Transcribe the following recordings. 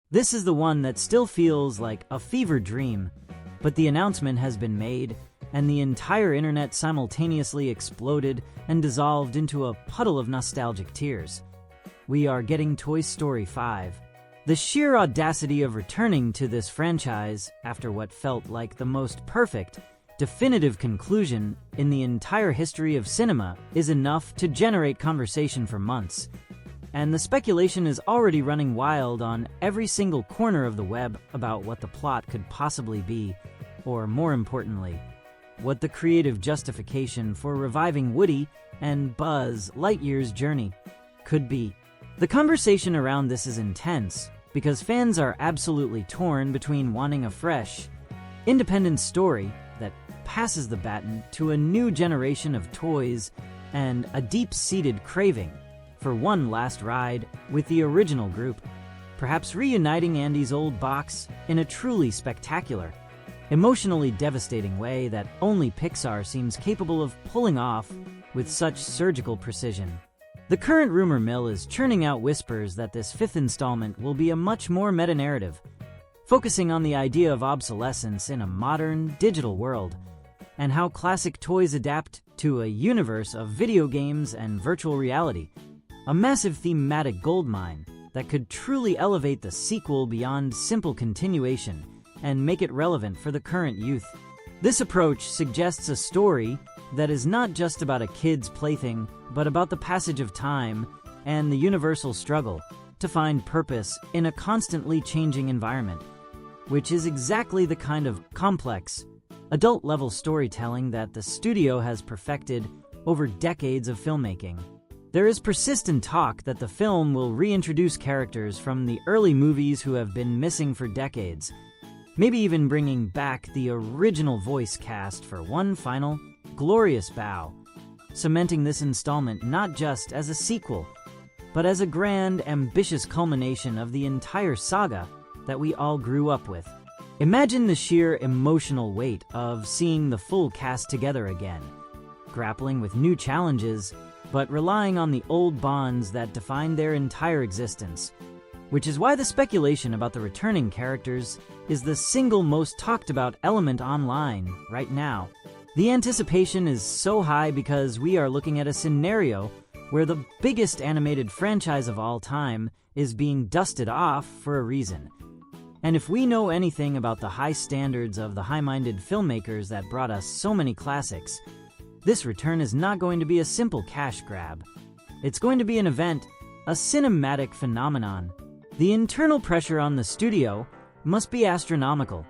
This is the one that still feels like a fever dream, but the announcement has been made, and the entire internet simultaneously exploded and dissolved into a puddle of nostalgic tears. We are getting Toy Story 5. The sheer audacity of returning to this franchise after what felt like the most perfect, definitive conclusion in the entire history of cinema is enough to generate conversation for months. And the speculation is already running wild on every single corner of the web about what the plot could possibly be, or more importantly, what the creative justification for reviving Woody and Buzz Lightyear's journey could be. The conversation around this is intense because fans are absolutely torn between wanting a fresh, independent story that passes the baton to a new generation of toys and a deep-seated craving for one last ride with the original group, perhaps reuniting Andy's old box in a truly spectacular, emotionally devastating way that only Pixar seems capable of pulling off with such surgical precision. The current rumor mill is churning out whispers that this fifth installment will be a much more meta-narrative, focusing on the idea of obsolescence in a modern, digital world, and how classic toys adapt to a universe of video games and virtual reality, a massive thematic goldmine that could truly elevate the sequel beyond simple continuation and make it relevant for the current youth. This approach suggests a story that is not just about a kid's plaything, but about the passage of time and the universal struggle to find purpose in a constantly changing environment, which is exactly the kind of complex, adult-level storytelling that the studio has perfected over decades of filmmaking. There is persistent talk that the film will reintroduce characters from the early movies who have been missing for decades, maybe even bringing back the original voice cast for one final, glorious bow, cementing this installment not just as a sequel, but as a grand, ambitious culmination of the entire saga that we all grew up with. Imagine the sheer emotional weight of seeing the full cast together again, grappling with new challenges, but relying on the old bonds that defined their entire existence, which is why the speculation about the returning characters is the single most talked about element online right now. The anticipation is so high because we are looking at a scenario where the biggest animated franchise of all time is being dusted off for a reason. And if we know anything about the high standards of the high-minded filmmakers that brought us so many classics, this return is not going to be a simple cash grab. It's going to be an event, a cinematic phenomenon. The internal pressure on the studio must be astronomical,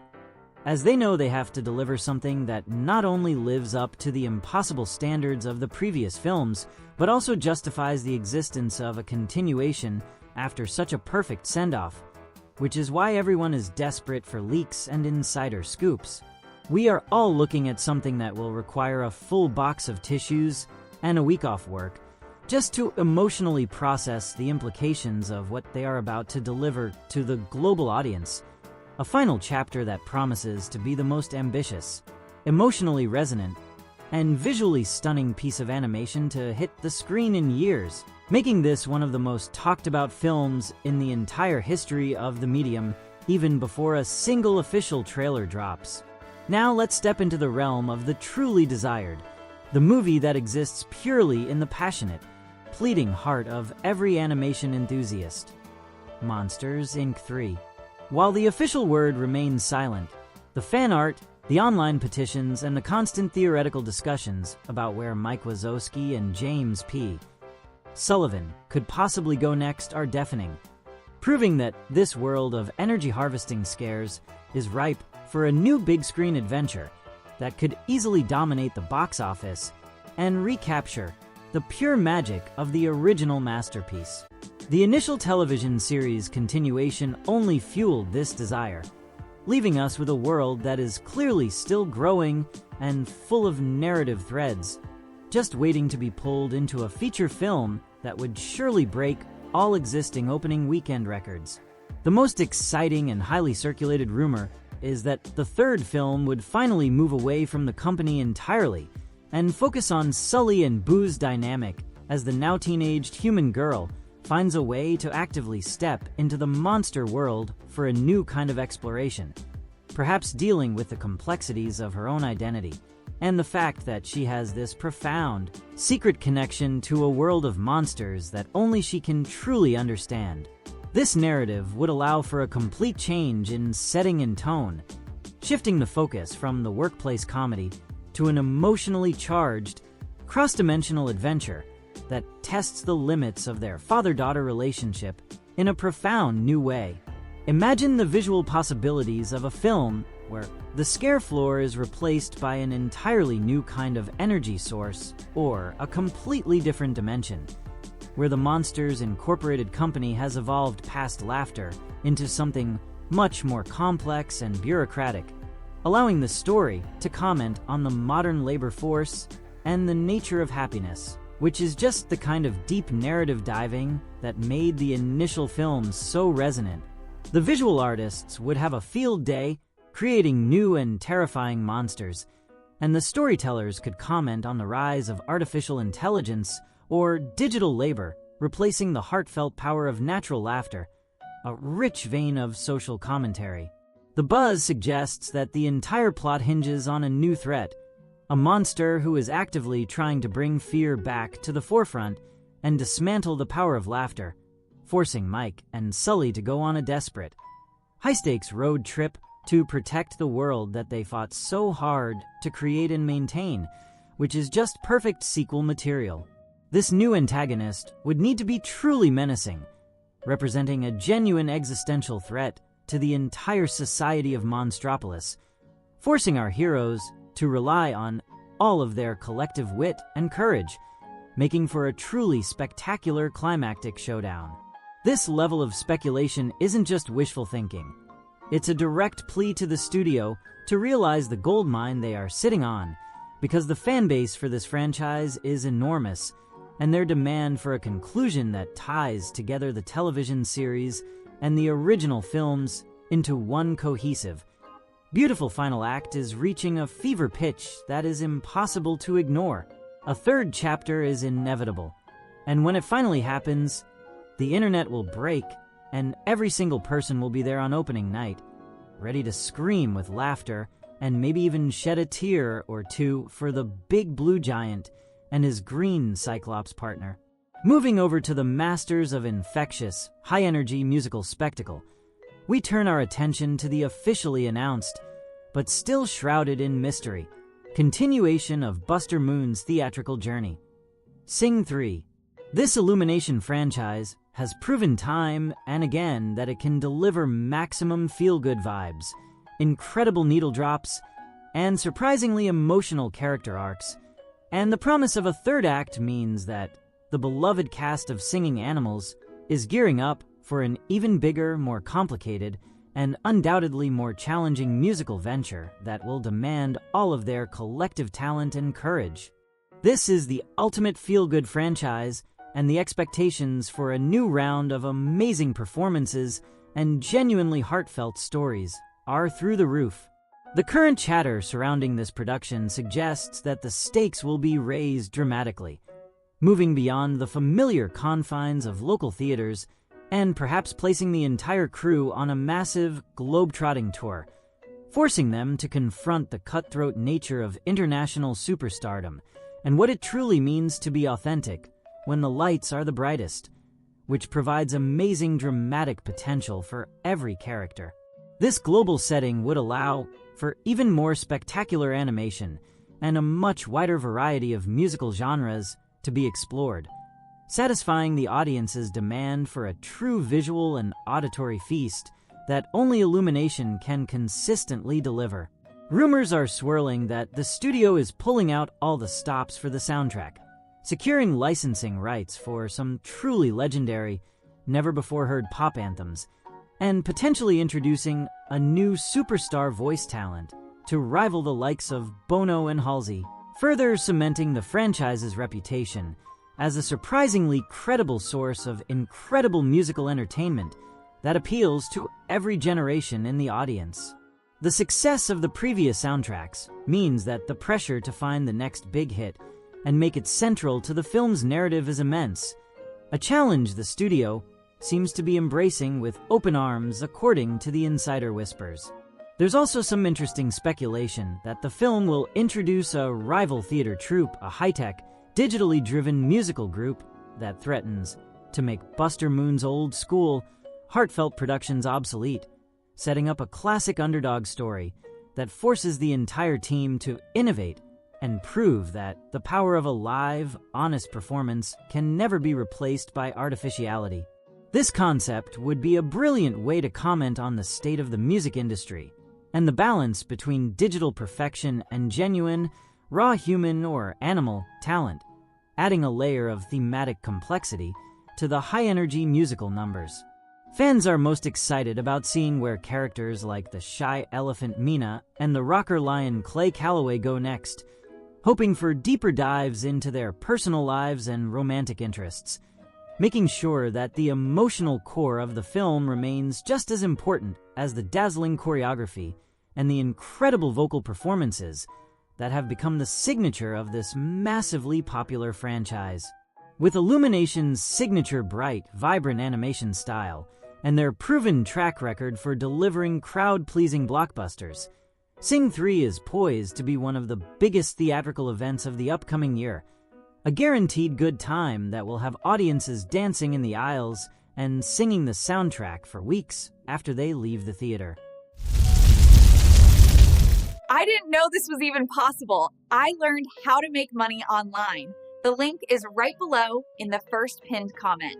as they know they have to deliver something that not only lives up to the impossible standards of the previous films, but also justifies the existence of a continuation after such a perfect send-off, which is why everyone is desperate for leaks and insider scoops. We are all looking at something that will require a full box of tissues and a week off work, just to emotionally process the implications of what they are about to deliver to the global audience. A final chapter that promises to be the most ambitious, emotionally resonant, and visually stunning piece of animation to hit the screen in years, making this one of the most talked about films in the entire history of the medium, even before a single official trailer drops. Now let's step into the realm of the truly desired, the movie that exists purely in the passionate, pleading heart of every animation enthusiast. Monsters, Inc. 3. While the official word remains silent, the fan art, the online petitions, and the constant theoretical discussions about where Mike Wazowski and James P. Sullivan could possibly go next are deafening, proving that this world of energy harvesting scares is ripe for a new big-screen adventure that could easily dominate the box office and recapture the pure magic of the original masterpiece. The initial television series continuation only fueled this desire, leaving us with a world that is clearly still growing and full of narrative threads, just waiting to be pulled into a feature film that would surely break all existing opening weekend records. The most exciting and highly circulated rumor is that the third film would finally move away from the company entirely and focus on Sully and Boo's dynamic as the now teenaged human girl finds a way to actively step into the monster world for a new kind of exploration, perhaps dealing with the complexities of her own identity and the fact that she has this profound, secret connection to a world of monsters that only she can truly understand. This narrative would allow for a complete change in setting and tone, shifting the focus from the workplace comedy to an emotionally charged, cross-dimensional adventure that tests the limits of their father-daughter relationship in a profound new way. Imagine the visual possibilities of a film where the scare floor is replaced by an entirely new kind of energy source or a completely different dimension, where the Monsters Incorporated company has evolved past laughter into something much more complex and bureaucratic, allowing the story to comment on the modern labor force and the nature of happiness, which is just the kind of deep narrative diving that made the initial films so resonant. The visual artists would have a field day creating new and terrifying monsters, and the storytellers could comment on the rise of artificial intelligence or digital labor, replacing the heartfelt power of natural laughter, a rich vein of social commentary. The buzz suggests that the entire plot hinges on a new threat, a monster who is actively trying to bring fear back to the forefront and dismantle the power of laughter, forcing Mike and Sully to go on a desperate, high-stakes road trip to protect the world that they fought so hard to create and maintain, which is just perfect sequel material. This new antagonist would need to be truly menacing, representing a genuine existential threat to the entire society of Monstropolis, forcing our heroes to rely on all of their collective wit and courage, making for a truly spectacular climactic showdown. This level of speculation isn't just wishful thinking. It's a direct plea to the studio to realize the goldmine they are sitting on, because the fan base for this franchise is enormous, and their demand for a conclusion that ties together the television series and the original films into one cohesive, beautiful final act is reaching a fever pitch that is impossible to ignore. A third chapter is inevitable, and when it finally happens, the internet will break, and every single person will be there on opening night, ready to scream with laughter and maybe even shed a tear or two for the big blue giant and his green Cyclops partner. Moving over to the masters of infectious, high-energy musical spectacle, we turn our attention to the officially announced, but still shrouded in mystery, continuation of Buster Moon's theatrical journey. Sing 3. This Illumination franchise has proven time and again that it can deliver maximum feel-good vibes, incredible needle drops, and surprisingly emotional character arcs, and the promise of a third act means that the beloved cast of singing animals is gearing up for an even bigger, more complicated, and undoubtedly more challenging musical venture that will demand all of their collective talent and courage. This is the ultimate feel-good franchise, and the expectations for a new round of amazing performances and genuinely heartfelt stories are through the roof. The current chatter surrounding this production suggests that the stakes will be raised dramatically, moving beyond the familiar confines of local theaters and perhaps placing the entire crew on a massive, globe-trotting tour, forcing them to confront the cutthroat nature of international superstardom and what it truly means to be authentic when the lights are the brightest, which provides amazing dramatic potential for every character. This global setting would allow for even more spectacular animation and a much wider variety of musical genres to be explored, satisfying the audience's demand for a true visual and auditory feast that only Illumination can consistently deliver. Rumors are swirling that the studio is pulling out all the stops for the soundtrack, securing licensing rights for some truly legendary, never-before-heard pop anthems, and potentially introducing a new superstar voice talent to rival the likes of Bono and Halsey, further cementing the franchise's reputation as a surprisingly credible source of incredible musical entertainment that appeals to every generation in the audience. The success of the previous soundtracks means that the pressure to find the next big hit and make it central to the film's narrative is immense, a challenge the studio seems to be embracing with open arms according to the insider whispers. There's also some interesting speculation that the film will introduce a rival theater troupe, a high-tech, digitally driven musical group that threatens to make Buster Moon's old-school, heartfelt productions obsolete, setting up a classic underdog story that forces the entire team to innovate and prove that the power of a live, honest performance can never be replaced by artificiality. This concept would be a brilliant way to comment on the state of the music industry and the balance between digital perfection and genuine, raw human or animal talent, adding a layer of thematic complexity to the high-energy musical numbers. Fans are most excited about seeing where characters like the shy elephant Mina and the rocker lion Clay Calloway go next, hoping for deeper dives into their personal lives and romantic interests, making sure that the emotional core of the film remains just as important as the dazzling choreography and the incredible vocal performances that have become the signature of this massively popular franchise. With Illumination's signature bright, vibrant animation style and their proven track record for delivering crowd-pleasing blockbusters, Sing 3 is poised to be one of the biggest theatrical events of the upcoming year, a guaranteed good time that will have audiences dancing in the aisles and singing the soundtrack for weeks after they leave the theater. I didn't know this was even possible. I learned how to make money online. The link is right below in the first pinned comment.